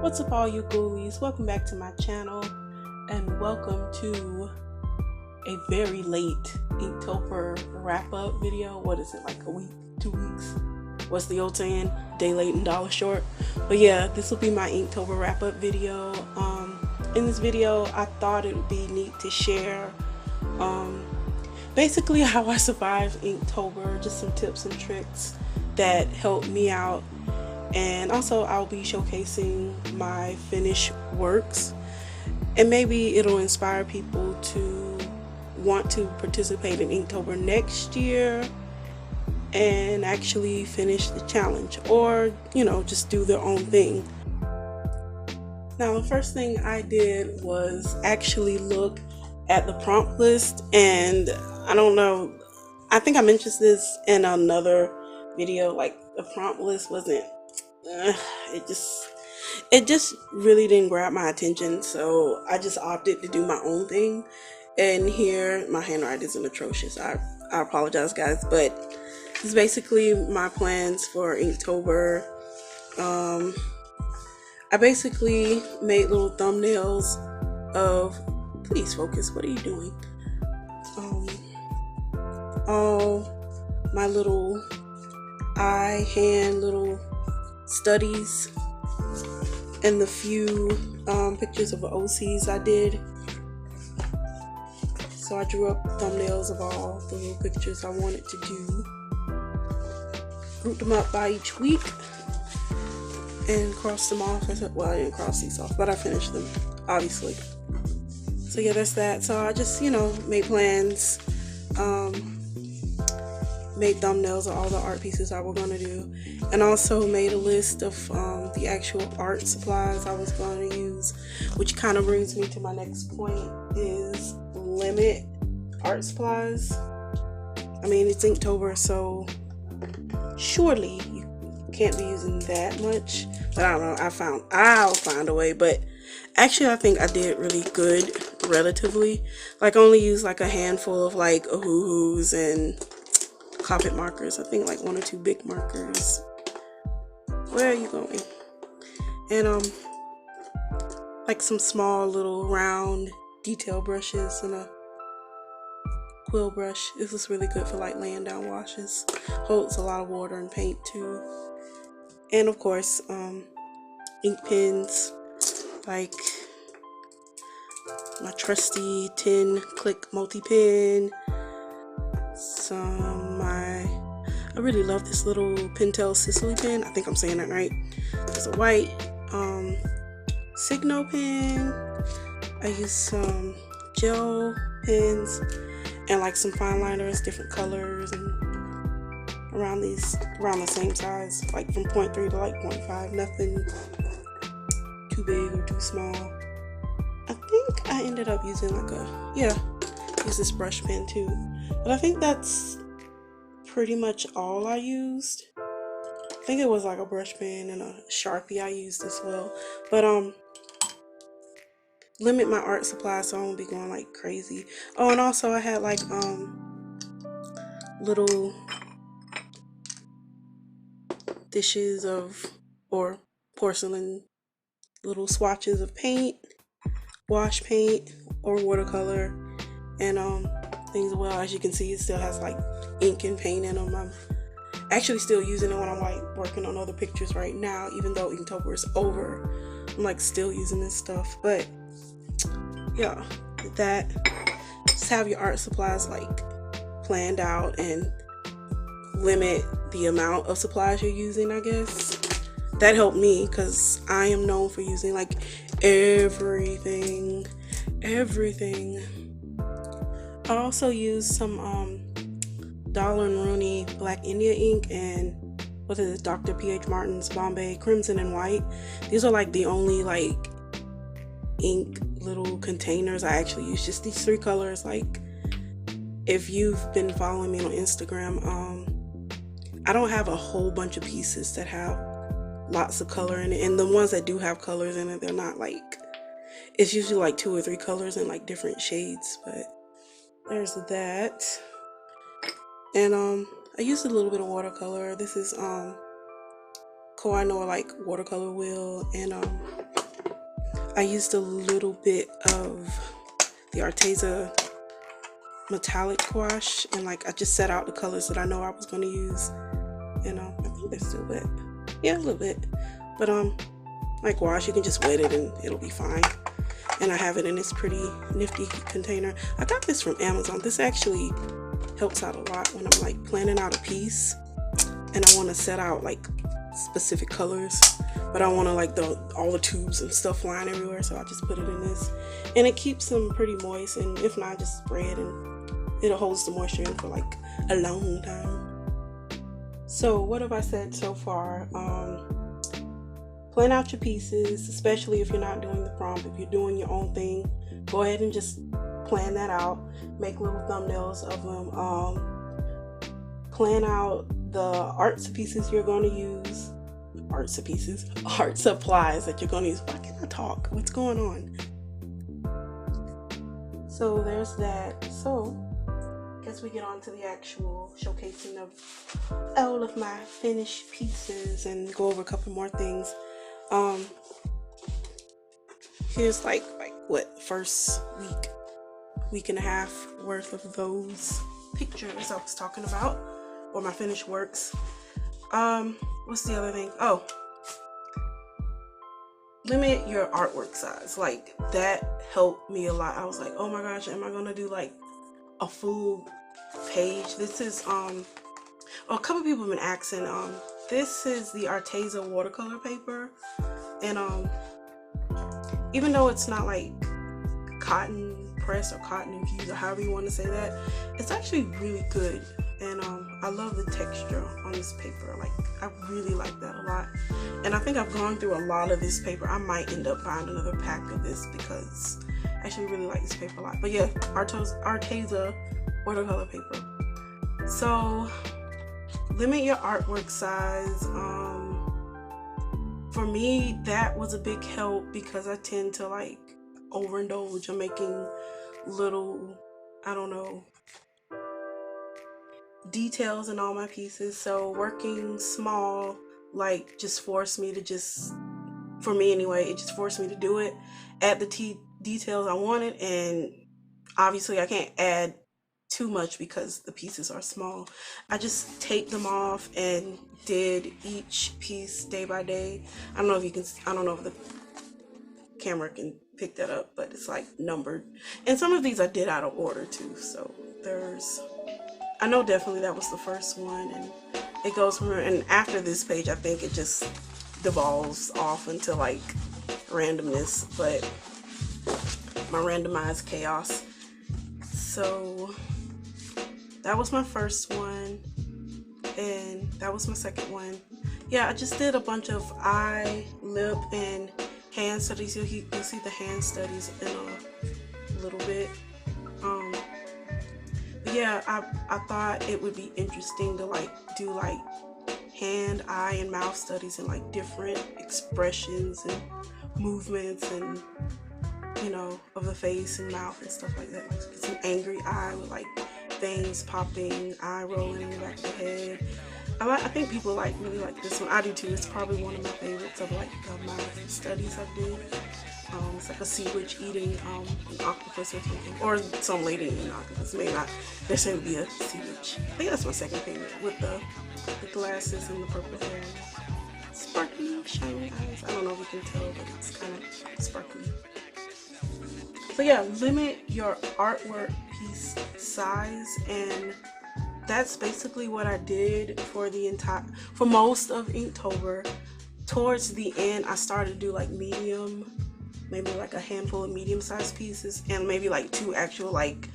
What's up all you ghoulies? Welcome back to my channel and welcome to a very late Inktober wrap-up video. What is it, like a week, 2 weeks? What's the old saying? Day late and dollar short. But yeah, this will be my Inktober wrap-up video. In this video I thought it would be neat to share basically how I survived Inktober, just some tips and tricks that helped me out. And also I'll be showcasing my finished works, and maybe it'll inspire people to want to participate in Inktober next year and actually finish the challenge, or just do their own thing. Now the first thing I did was actually look at the prompt list, and I don't know, I think I mentioned this in another video, like the prompt list wasn't it just really didn't grab my attention, so I just opted to do my own thing. And here my handwriting isn't atrocious, I apologize guys, but this is basically my plans for Inktober. I basically made little thumbnails of, please focus, what are you doing, all my little hand little studies and the few pictures of OCs I did. So I drew up thumbnails of all the little pictures I wanted to do, grouped them up by each week, and crossed them off. Well, I didn't cross these off, but I finished them, obviously. So yeah, that's that. So I just, made plans, made thumbnails of all the art pieces I was going to do, and also made a list of the actual art supplies I was going to use, which kind of brings me to my next point, is limit art supplies. I mean, it's Inktober, so surely you can't be using that much, but I don't know, I'll find a way. But actually I think I did really good relatively. Like I only used like a handful of like ahoo-hoos and Copic markers, I think like 1 or 2 big markers. Where are you going? And like some small little round detail brushes and a quill brush. This is really good for like laying down washes. Holds a lot of water and paint too. And of course ink pens, like my trusty 10 click multi-pen. I really love this little Pentel Sicily pen. I think I'm saying that right. It's a white Signo pen. I use some gel pens and like some fine liners, different colors, and around the same size, like from 0.3 to like 0.5. Nothing too big or too small. I think I ended up using use this brush pen too. But I think that's pretty much all I used. I think it was like a brush pen and a Sharpie I used as well. But limit my art supplies so I won't be going like crazy. Oh, and also I had like little dishes or porcelain little swatches of paint, wash paint or watercolor, and things. Well, as you can see, it still has like ink and paint in them. I'm actually still using it when I'm like working on other pictures right now, even though Inktober is over. I'm like still using this stuff. But yeah, that, just have your art supplies like planned out and limit the amount of supplies you're using. I guess that helped me because I am known for using like everything. I also used some dalerandrowneyblackindaink ink and what is it, Dr. P.H. Martin's Bombay Crimson and White. These are like the only like ink little containers I actually use, just these 3 colors. Like if you've been following me on Instagram, I don't have a whole bunch of pieces that have lots of color in it, and the ones that do have colors in it, they're not like, it's usually like 2 or 3 colors in like different shades. But there's that. And I used a little bit of watercolor. This is Koh-i-Noor like watercolor wheel, and I used a little bit of the Arteza metallic gouache, and like I just set out the colors that I know I was going to use, and I think they're still wet. Yeah, a little bit, but like gouache, you can just wet it and it'll be fine. And I have it in this pretty nifty container. I got this from Amazon. This actually helps out a lot when I'm like planning out a piece and I want to set out like specific colors, but I want to like all the tubes and stuff flying everywhere, so I just put it in this, and it keeps them pretty moist, and if not, just spray it and it holds the moisture in for like a long time. So what have I said so far? Plan out your pieces, especially if you're not doing the prompt. If you're doing your own thing, go ahead and just plan that out. Make little thumbnails of them. Plan out the art pieces you're going to use. Art supplies that you're going to use. Why can't I talk? What's going on? So there's that. So I guess we get on to the actual showcasing of all of my finished pieces and go over a couple more things. Here's like what, first week and a half worth of those pictures I was talking about, or my finished works. What's the other thing? Oh, limit your artwork size. Like that helped me a lot. I was like, oh my gosh, am I gonna do like a full page? This is a couple people have been asking. This is the Arteza watercolor paper, and even though it's not like cotton press or cotton infused or however you want to say that, it's actually really good, and I love the texture on this paper. Like I really like that a lot, and I think I've gone through a lot of this paper. I might end up buying another pack of this because I actually really like this paper a lot. But yeah, Arteza watercolor paper. So limit your artwork size. For me, that was a big help because I tend to like overindulge. I'm making little, I don't know, details in all my pieces. So working small like just forced me to for me anyway, it just forced me to do it, add the details I wanted, and obviously I can't add too much because the pieces are small. I just taped them off and did each piece day by day. I don't know if the camera can pick that up, but it's like numbered. And some of these I did out of order too. So I know definitely that was the first one, and it goes from, and after this page I think it just devolves off into like randomness, but my randomized chaos. So that was my first one, and that was my second one. Yeah, I just did a bunch of eye, lip, and hand studies. You'll see the hand studies in a little bit. But yeah, I thought it would be interesting to like do like hand, eye, and mouth studies and like different expressions and movements and, you know, of the face and mouth and stuff like that. Like it's an angry eye with like veins popping, eye rolling in the back of the head. I think people really like this one. I do too. It's probably one of my favorites of like my studies I did. It's like a sea witch eating an octopus or something, or some lady eating an octopus. Maybe not. There seemed to be a sea witch. I think that's my second favorite, with the glasses and the purple hair, sparkly, shiny eyes. I don't know if you can tell, but it's kind of sparkly. So yeah, limit your artwork piece size, and that's basically what I did for most of Inktober. Towards the end, I started to do like medium, maybe like a handful of medium-sized pieces, and maybe like 2 actual like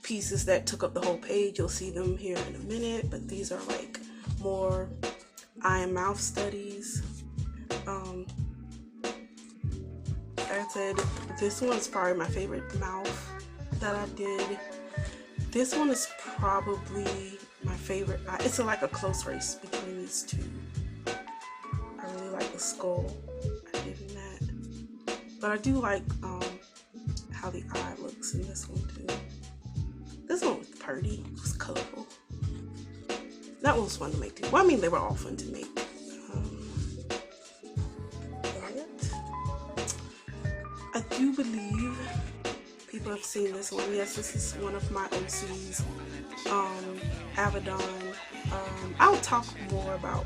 pieces that took up the whole page. You'll see them here in a minute, but these are like more eye and mouth studies. Like I said, this one's probably my favorite mouth that I did. This one is probably my favorite. It's like a close race between these two. I really like the skull I did in that, but I do like how the eye looks in this one too. This one was pretty. It was colorful. That one was fun to make too. Well, I mean, they were all fun to make. have seen this one. Yes, this is one of my OCs, Abaddon. I'll talk more about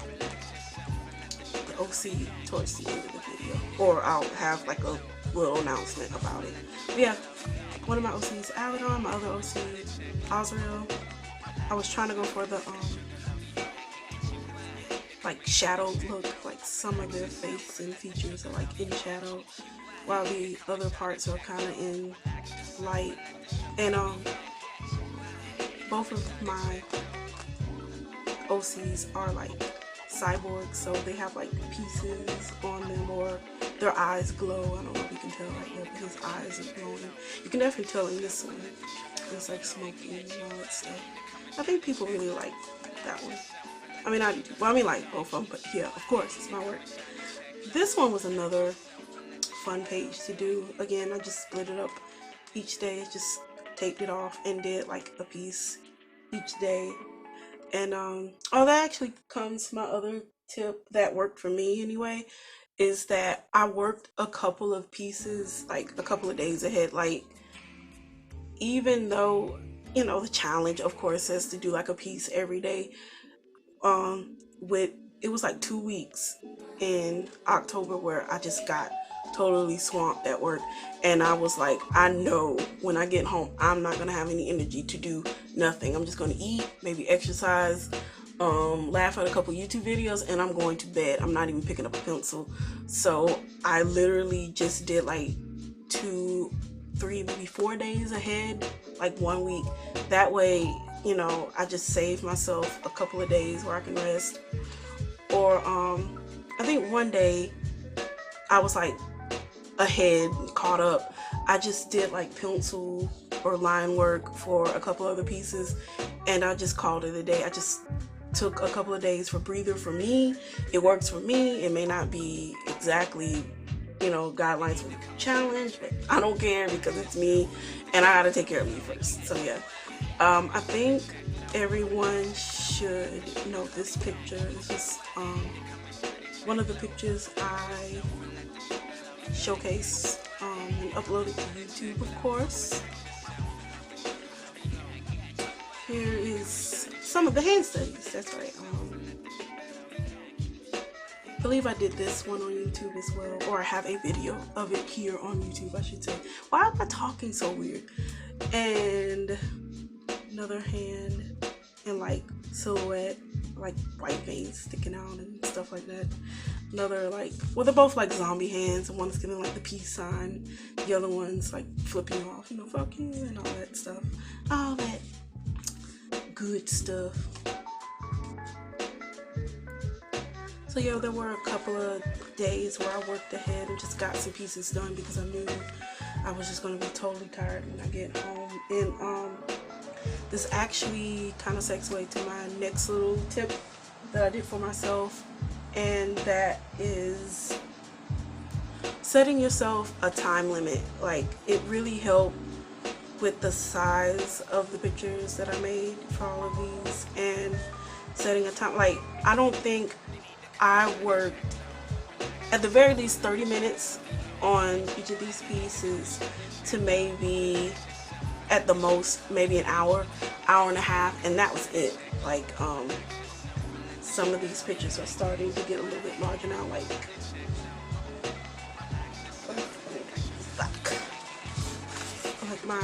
the OC towards the end of the video, or I'll have like a little announcement about it. But yeah, one of my OCs, Abaddon. My other OC, Azrael. I was trying to go for the like shadowed look, like some of their face and features are like in shadow, while the other parts are kind of in light. And both of my OCs are like cyborgs, so they have like pieces on them, or their eyes glow. I don't know if you can tell right here, but his eyes are glowing. You can definitely tell in this one. It's like smoky and all that stuff. I think people really like that one. I mean, I mean like both of them, but yeah, of course, it's my work. This one was another fun page to do. Again, I just split it up each day, just taped it off and did like a piece each day. And oh, that actually comes my other tip that worked for me anyway, is that I worked a couple of pieces like a couple of days ahead. Like, even though, you know, the challenge of course says to do like a piece every day, it was like 2 weeks in October where I just got totally swamped at work, and I was like, I know when I get home I'm not gonna have any energy to do nothing. I'm just gonna eat, maybe exercise, laugh at a couple YouTube videos, and I'm going to bed. I'm not even picking up a pencil. So I literally just did like 2, 3, maybe 4 days ahead, like 1 week. That way, you know, I just saved myself a couple of days where I can rest. Or I think one day I was like ahead, caught up. I just did like pencil or line work for a couple other pieces, and I just called it a day. I just took a couple of days for breather for me. It works for me. It may not be exactly, you know, guidelines for the challenge, but I don't care because it's me and I gotta take care of me first. So yeah, I think everyone should know this picture. This is one of the pictures I showcase and upload it to YouTube, of course. Here is some of the hand studies. That's right. I believe I did this one on YouTube as well, or I have a video of it here on YouTube, I should say. Why am I talking so weird? And another hand in like silhouette, like white veins sticking out and stuff like that. Another like, well, they're both like zombie hands, and one's giving like the peace sign, the other one's like flipping off, you know, fuck you and all that stuff, all that good stuff. So yeah, there were a couple of days where I worked ahead and just got some pieces done because I knew I was just going to be totally tired when I get home. And this actually kind of segues to my next little tip that I did for myself, and that is setting yourself a time limit. Like, it really helped with the size of the pictures that I made for all of these, and setting a time. Like, I don't think I worked at the very least 30 minutes on each of these pieces to maybe at the most maybe an hour, hour and a half, and that was it. Like, some of these pictures are starting to get a little bit larger now, like my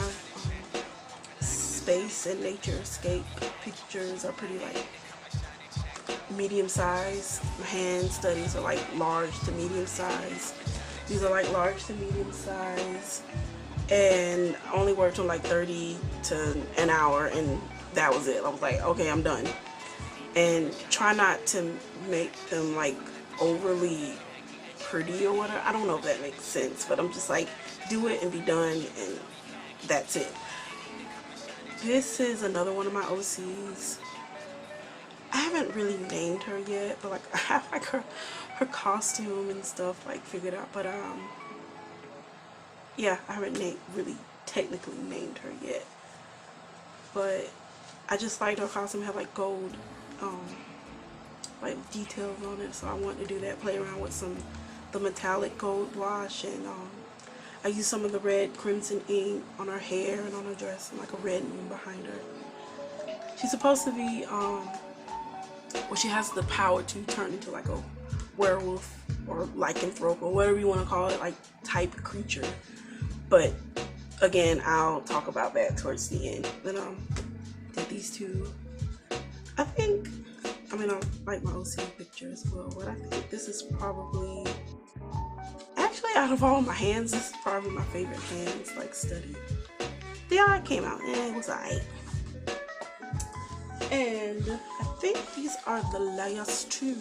space and nature escape pictures are pretty like medium size. My hand studies are like large to medium size. These are like large to medium size, and I only worked on like 30 to an hour, and that was it. I was like, okay, I'm done. And try not to make them like overly pretty or whatever. I don't know if that makes sense, but I'm just like, do it and be done, and that's it. This is another one of my OCs. I haven't really named her yet, but like I have like her costume and stuff like figured out, but yeah, I haven't really technically named her yet, but I just liked her costume. Had like gold like details on it, so I wanted to do that, play around with the metallic gold wash, and I used some of the red crimson ink on her hair and on her dress, and like a red moon behind her. She's supposed to be, well, she has the power to turn into like a werewolf or lycanthrope or whatever you want to call it, like type creature. But again, I'll talk about that towards the end. But did these two. I like my OC picture as well, but I think this is probably, actually, out of all my hands, this is probably my favorite hands, like, study. The art came out, it was alright. And I think these are the last two.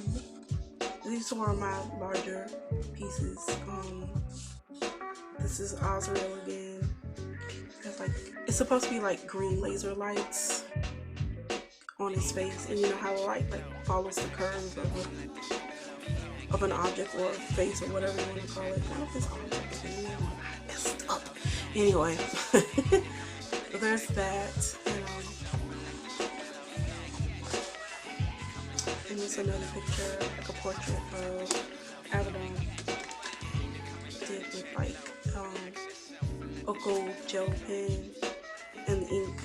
These were my larger pieces. This is Azrael again. It's supposed to be like green laser lights on his face, and you know how light like follows the curve of an object or a face or whatever you want to call it. What if it's object again? I messed up. Anyway, so there's that. And there's another picture, like a portrait of Abaddon, did with like a gold gel pen and ink.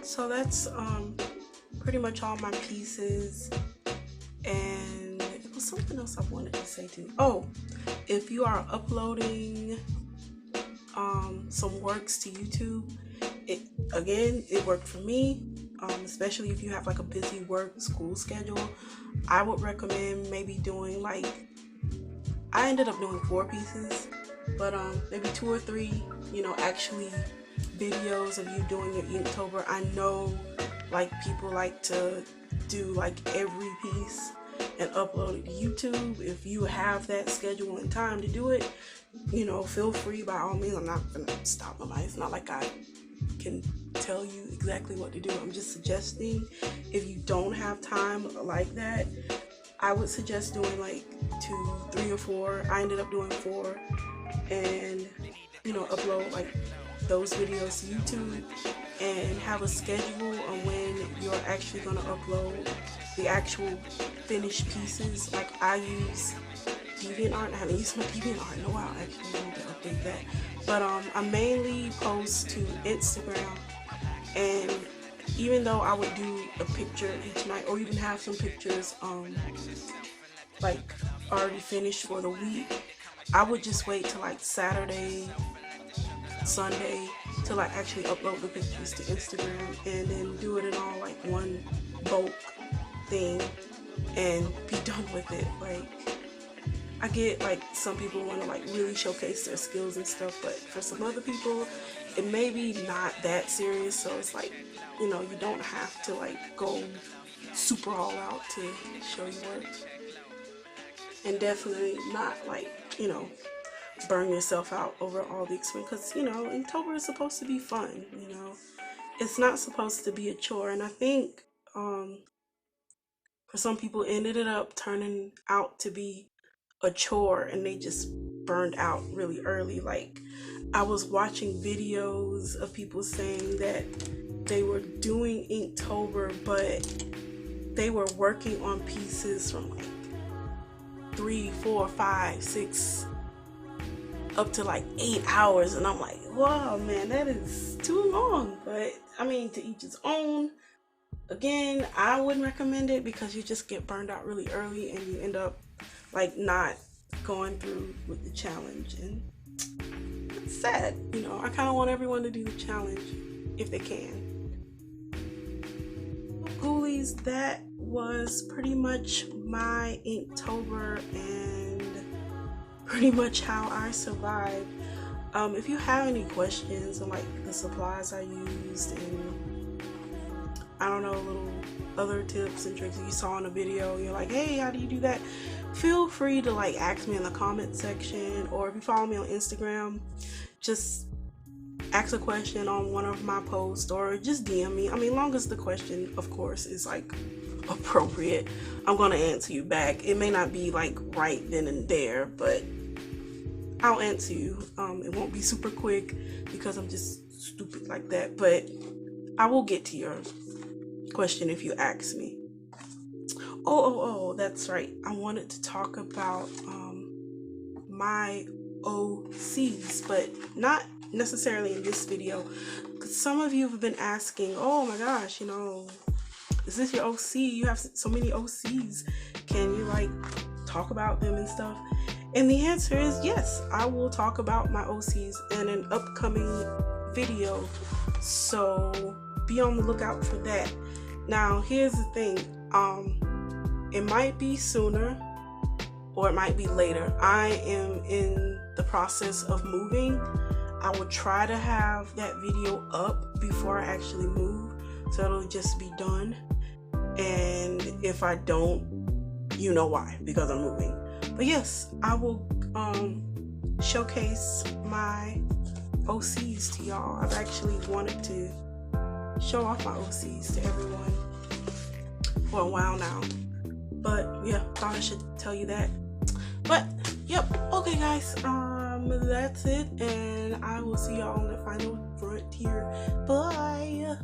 So that's pretty much all my pieces. And it was something else I wanted to say too. Oh, if you are uploading some works to YouTube, it worked for me. Especially if you have like a busy work school schedule, I would recommend maybe doing like, I ended up doing 4 pieces, but maybe 2 or 3, actually videos of you doing your Inktober. I know like people like to do like every piece and upload it to YouTube. If you have that schedule and time to do it, feel free, by all means. I'm not gonna stop nobody. It's not like I can tell you exactly what to do. I'm just suggesting, if you don't have time like that, I would suggest doing like 2, 3, or 4. I ended up doing 4, and upload like those videos to YouTube and have a schedule on when you're actually going to upload the actual finished pieces. Like I use DeviantArt. I haven't used my DeviantArt in a while, actually. I need to update that. But I mainly post to Instagram, and even though I would do a picture each night, or even have some pictures like already finished for the week, I would just wait till like Saturday, Sunday till I actually upload the pictures to Instagram, and then do it in all like one bulk thing and be done with it. Like, I get like some people want to like really showcase their skills and stuff, but for some other people it may be not that serious. So it's like, you don't have to like go super all out to show your work, and definitely not like burn yourself out over all the expense, because Inktober is supposed to be fun. It's not supposed to be a chore. And I think for some people it ended up turning out to be a chore, and they just burned out really early. Like, I was watching videos of people saying that they were doing Inktober, but they were working on pieces from like 3, 4, 5, 6 up to like 8 hours, and I'm like, wow, man, that is too long. But I mean, to each his own. Again, I wouldn't recommend it, because you just get burned out really early and you end up like not going through with the challenge, and it's sad. I kind of want everyone to do the challenge if they can. Ghoulies, that was pretty much my Inktober and pretty much how I survived. If you have any questions on like the supplies I used, and I don't know, little other tips and tricks that you saw in the video, you're like, hey, how do you do that? Feel free to like ask me in the comment section, or if you follow me on Instagram, just ask a question on one of my posts, or just DM me. I mean, long as the question, of course, is like appropriate, I'm gonna answer you back. It may not be like right then and there, but I'll answer you. It won't be super quick because I'm just stupid like that, but I will get to your question if you ask me. Oh, that's right. I wanted to talk about my OCs, but not necessarily in this video. Some of you have been asking, oh my gosh, you know, is this your OC? You have so many OCs. Can you like talk about them and stuff? And the answer is yes, I will talk about my OCs in an upcoming video. So be on the lookout for that. Now, here's the thing. It might be sooner or it might be later. I am in the process of moving. I will try to have that video up before I actually move, so it'll just be done. And if I don't, you know why, because I'm moving. But yes, I will showcase my OCs to y'all. I've actually wanted to show off my OCs to everyone for a while now. But yeah, thought I should tell you that. But yep, okay guys, that's it, and I will see y'all on the final frontier. Bye.